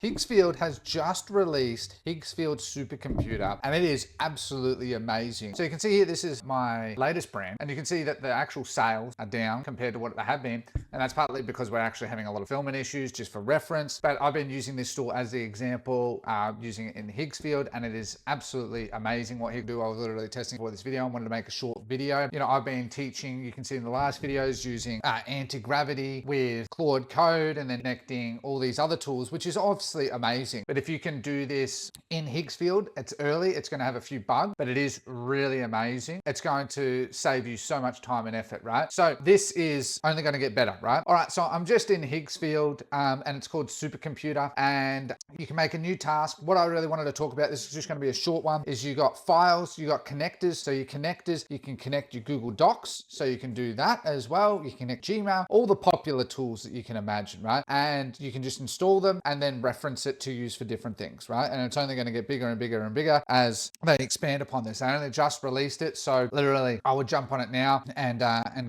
Higgsfield has just released Higgsfield supercomputer, and it is absolutely amazing. So you can see here, this is my latest brand, and you can see that the actual sales are down compared to what they have been. And that's partly because we're actually having a lot of fulfillment issues, just for reference. But I've been using this tool as the example, using it in Higgsfield, and it is absolutely amazing what he can do. I was literally testing for this video. I wanted to make a short video. You know, I've been teaching, you can see in the last videos, using anti-gravity with Claude Code and then connecting all these other tools, which is obviously amazing. But if you can do this in Higgsfield, it's early, it's going to have a few bugs, but it is really amazing. It's going to save you so much time and effort, right? So this is only going to get better, right? All right, so I'm just in Higgsfield, and it's called supercomputer, and you can make a new task. What I really wanted to talk about, this is just going to be a short one, is you got files, you got connectors. So your connectors, you can connect your Google Docs, so you can do that as well. You can connect Gmail, all the popular tools that you can imagine, right? And you can just install them and then reference it to use for different things, right? And it's only going to get bigger and bigger and bigger as they expand upon this. I only just released it, so literally I would jump on it now and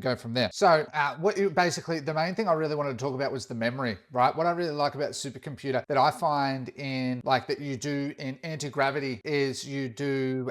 go from there. So what you basically, the main thing I really wanted to talk about was the memory, right? What I really like about supercomputer that I find in like that you do in anti-gravity is you do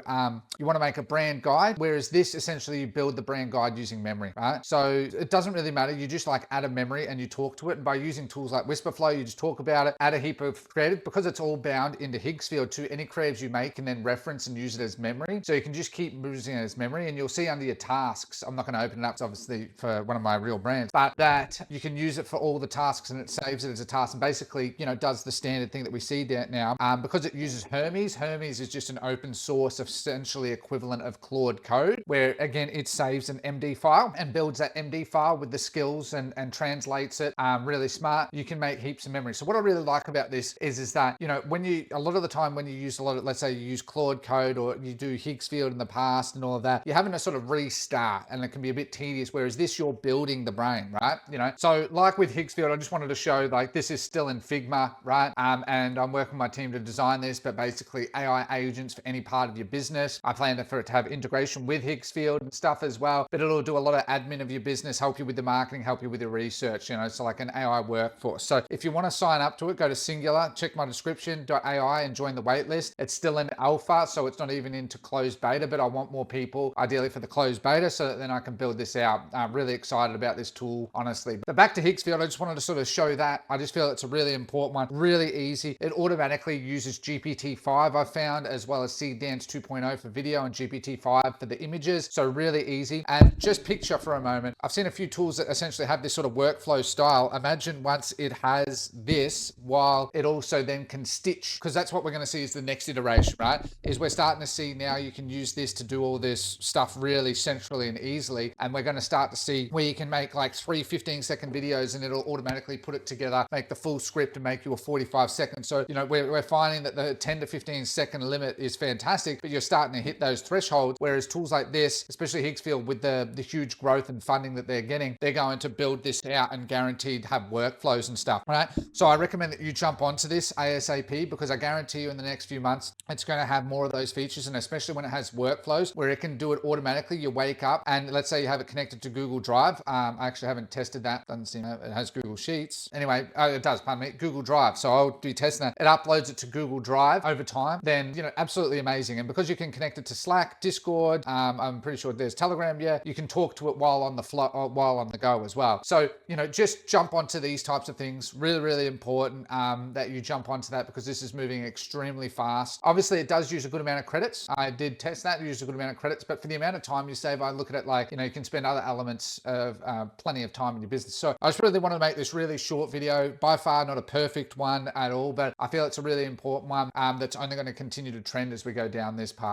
you want to make a brand guide, whereas this essentially you build the brand guide using memory, right? So it doesn't really matter. You just like add a memory and you talk to it, and by using tools like Whisperflow, you just talk about it, add a heap of creative, because it's all bound into Higgsfield to any creatives you make, and then reference and use it as memory. So you can just keep using it as memory, and you'll see under your tasks, I'm not going to open it up, it's obviously for one of my real brands, but that you can use it for all the tasks, and it saves it as a task, and basically, you know, does the standard thing that we see there now. Because it uses Hermes. Hermes is just an open source, essentially equivalent of Claude Code, where again, it saves an MD file and builds that MD file with the skills and translates it really smart. You can make heaps of memory. So what I really like about this is that, you know, when you, a lot of the time when you use a lot of, let's say you use Claude Code or you do Higgsfield in the past and all of that, you're having to sort of restart, and it can be a bit tedious, whereas this, you're building the brain, right? You know, so like with Higgsfield, I just wanted to show like this is still in Figma, right? And I'm working with my team to design this, but basically AI agents for any part of your business. I plan for it to have integration with Higgsfield and stuff as well, but it'll do a lot of admin of your business, help you with the marketing, help you with your research, you know, so like an AI workforce. So if you want to sign up to it, go to Singular, check my description.ai and join the waitlist. It's still in alpha, so it's not even into closed beta, but I want more people ideally for the closed beta so that then I can build this out. I'm really excited about this tool, honestly. But back to Higgsfield, I just wanted to sort of show that. I just feel it's a really important one, really easy. It automatically uses GPT-5, I found, as well as Seedance 2.0 for video and GPT-5 for the images. So really easy. And just picture for a moment, I've seen a few tools that essentially have this sort of workflow style. Imagine once it has this, while it also then can stitch, because that's what we're going to see is the next iteration, right? Is we're starting to see now you can use this to do all this stuff really centrally and easily. And we're going to start to see where you can make like 3 15-second videos and it'll automatically put it together, make the full script and make you a 45 seconds. So, you know, we're finding that the 10 to 15 second limit is fantastic, but you're starting to hit those thresholds. Whereas tools like this, especially Higgsfield, with the huge growth and funding that they're getting, they're going to build this out and guaranteed have workflows and stuff, right? So I recommend that you jump onto this ASAP, because I guarantee you in the next few months, it's going to have more of those features, and especially when it has workflows where it can do it automatically. You wake up and let's say you have it connected to Google Drive. I actually haven't tested that. Doesn't seem it has Google Sheets. Anyway, it does, pardon me, Google Drive. So I'll be testing that. It uploads it to Google Drive over time. Then, you know, absolutely amazing. And because you can connect it to Slack, Discord, I'm pretty sure there's Telegram. Yeah, you can talk to it while on the while on the go as well. So, you know, just jump onto these types of things. Really, really important that you jump onto that, because this is moving extremely fast. Obviously, it does use a good amount of credits. I did test that. It used a good amount of credits, but for the amount of time you save, I look at it like, you know, you can spend other elements of plenty of time in your business. So I just really want to make this really short video. By far not a perfect one at all, but I feel it's a really important one that's only going to continue to trend as we go down this path.